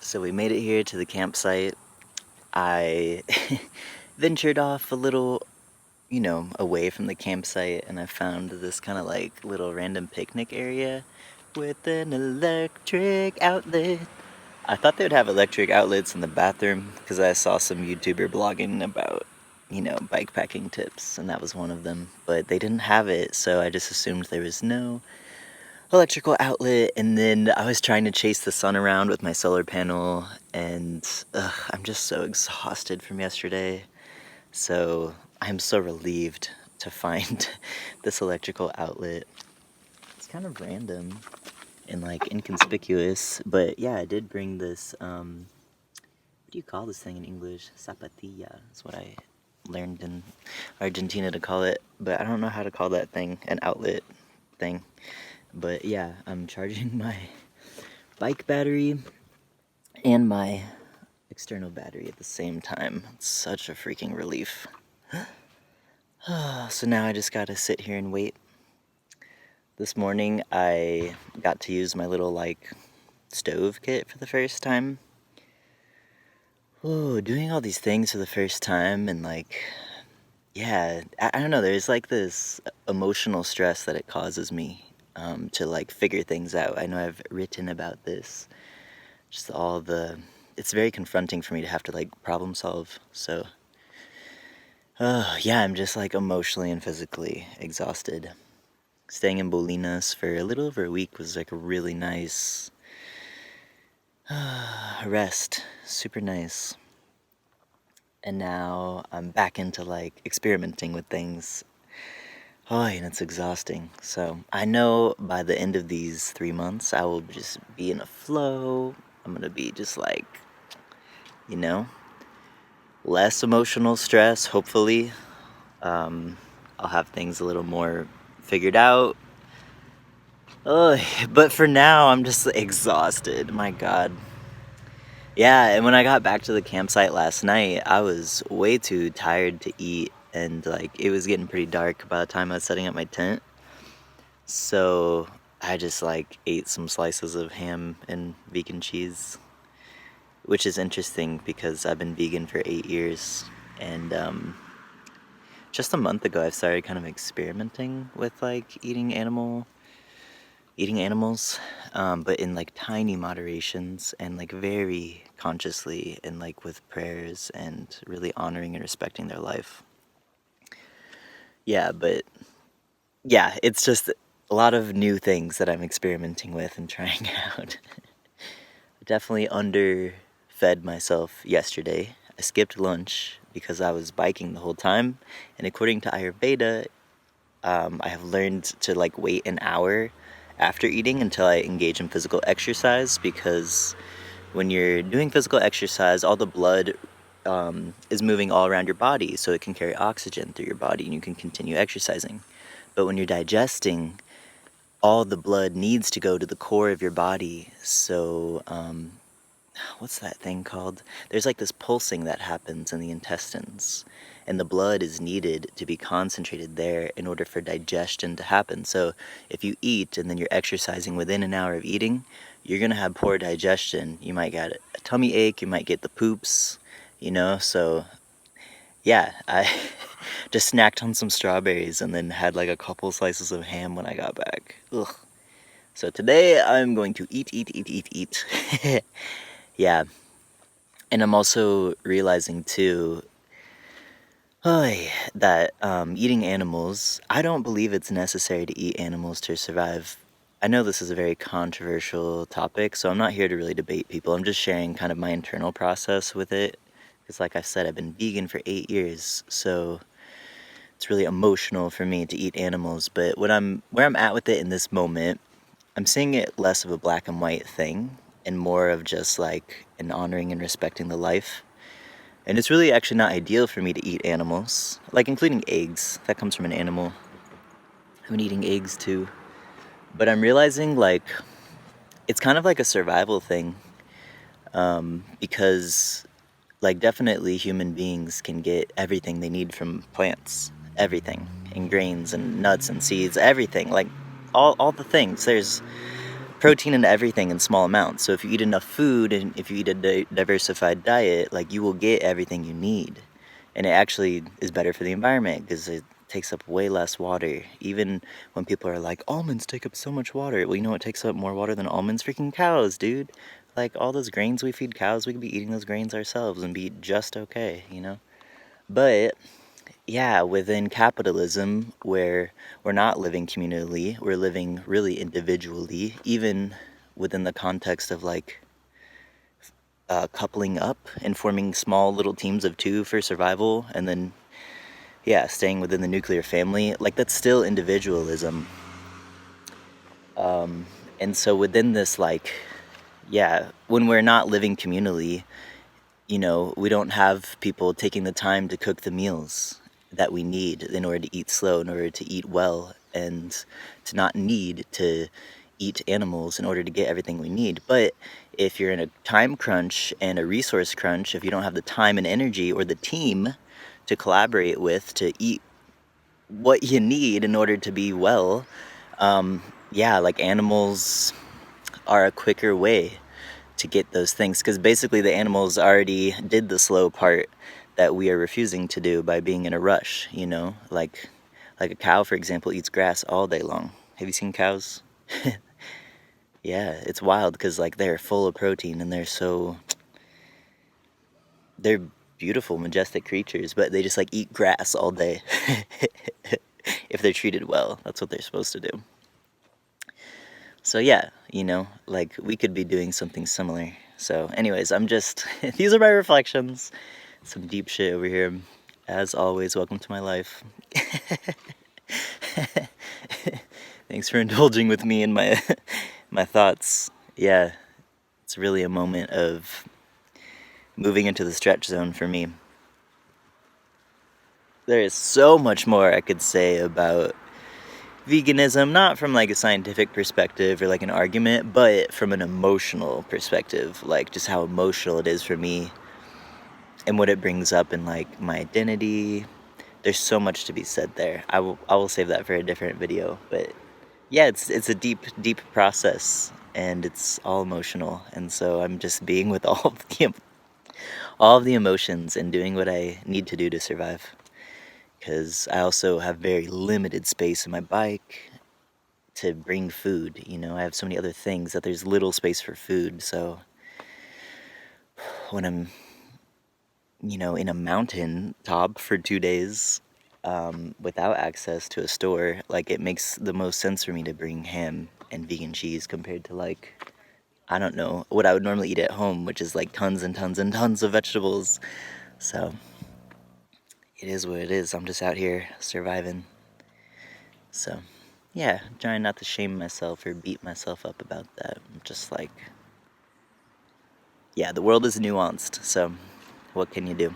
So we made it here to the campsite. I ventured off a little, away from the campsite, and I found this kind of like little random picnic area with an electric outlet. I thought they would have electric outlets in the bathroom because I saw some YouTuber blogging about, bike packing tips, and that was one of them. But they didn't have it, so I just assumed there was no electrical outlet. And then I was trying to chase the sun around with my solar panel, and I'm just so exhausted from yesterday. So I'm so relieved to find this electrical outlet. It's kind of random and like inconspicuous, but yeah, I did bring this. What do you call this thing in English? Zapatilla is what I learned in Argentina to call it, but I don't know how to call that thing an outlet thing. But yeah, I'm charging my bike battery and my external battery at the same time. It's such a freaking relief. So now I just gotta sit here and wait. This morning I got to use my little like stove kit for the first time. Oh, doing all these things for the first time, and like, yeah, I don't know, there's like this emotional stress that it causes me to like figure things out. I know I've written about this. Just it's very confronting for me to have to like problem solve. So, yeah, I'm just like emotionally and physically exhausted. Staying in Bolinas for a little over a week was like a really nice rest. Super nice. And now I'm back into like experimenting with things. Oh, and it's exhausting. So I know by the end of these 3 months, I will just be in a flow. I'm gonna be just like, you know, less emotional stress, hopefully. I'll have things a little more figured out. But for now, I'm just exhausted. My God. Yeah, and when I got back to the campsite last night, I was way too tired to eat, and like it was getting pretty dark by the time I was setting up my tent. So I just like ate some slices of ham and vegan cheese, which is interesting because I've been vegan for 8 years, and just a month ago I started kind of experimenting with like eating animals, but in like tiny moderations and like very consciously and like with prayers and really honoring and respecting their life. Yeah, but yeah, it's just a lot of new things that I'm experimenting with and trying out. Definitely underfed myself yesterday. I skipped lunch because I was biking the whole time, and according to Ayurveda, I have learned to like wait an hour after eating until I engage in physical exercise, because when you're doing physical exercise, all the blood is moving all around your body, so it can carry oxygen through your body and you can continue exercising. But when you're digesting, all the blood needs to go to the core of your body. So, what's that thing called? There's like this pulsing that happens in the intestines, and the blood is needed to be concentrated there in order for digestion to happen. So if you eat and then you're exercising within an hour of eating, you're gonna have poor digestion. You might get a tummy ache, you might get the poops, So yeah, I just snacked on some strawberries and then had like a couple slices of ham when I got back. Ugh. So today I'm going to eat. Yeah, and I'm also realizing too, that eating animals, I don't believe it's necessary to eat animals to survive. I know this is a very controversial topic, so I'm not here to really debate people. I'm just sharing kind of my internal process with it. Because like I said, I've been vegan for 8 years, so it's really emotional for me to eat animals. But where I'm at with it in this moment, I'm seeing it less of a black and white thing and more of just like an honoring and respecting the life. And it's really actually not ideal for me to eat animals, like including eggs. That comes from an animal. I've been eating eggs too. But I'm realizing like it's kind of like a survival thing, because like definitely human beings can get everything they need from plants. Everything. And grains and nuts and seeds, everything. Like all the things. There's protein in everything in small amounts. So if you eat enough food and if you eat a diversified diet, like you will get everything you need. And it actually is better for the environment because it takes up way less water. Even when people are like, almonds take up so much water. Well, you know what takes up more water than almonds? Freaking cows, dude. Like all those grains we feed cows, we could be eating those grains ourselves and be just okay, you know? But yeah, within capitalism, where we're not living communally, we're living really individually, even within the context of like coupling up and forming small little teams of two for survival, and then, yeah, staying within the nuclear family, like that's still individualism. And so within this, like, yeah, when we're not living communally, you know, we don't have people taking the time to cook the meals that we need in order to eat slow, in order to eat well, and to not need to eat animals in order to get everything we need. But if you're in a time crunch and a resource crunch, if you don't have the time and energy or the team to collaborate with to eat what you need in order to be well, yeah, like animals are a quicker way to get those things, because basically the animals already did the slow part that we are refusing to do by being in a rush, you know, like a cow, for example, eats grass all day long. Have you seen cows? Yeah, it's wild because like they're full of protein and they're beautiful, majestic creatures, but they just like eat grass all day. If they're treated well, that's what they're supposed to do. So yeah, you know, like we could be doing something similar. So anyways, I'm just these are my reflections. Some deep shit over here. As always, welcome to my life. Thanks for indulging with me and my my thoughts. Yeah, it's really a moment of moving into the stretch zone for me. There is so much more I could say about veganism, not from like a scientific perspective or like an argument, but from an emotional perspective, like just how emotional it is for me and what it brings up in like my identity. There's so much to be said there. I will save that for a different video, but yeah, it's a deep process and it's all emotional, and so I'm just being with all of the emotions and doing what I need to do to survive, because I also have very limited space in my bike to bring food. You know, I have so many other things that there's little space for food. So when I'm, you know, in a mountain top for 2 days without access to a store, like it makes the most sense for me to bring ham and vegan cheese compared to like, I don't know, what I would normally eat at home, which is like tons and tons and tons of vegetables. So it is what it is. I'm just out here surviving. So yeah, trying not to shame myself or beat myself up about that. I'm just like, yeah, the world is nuanced, so what can you do?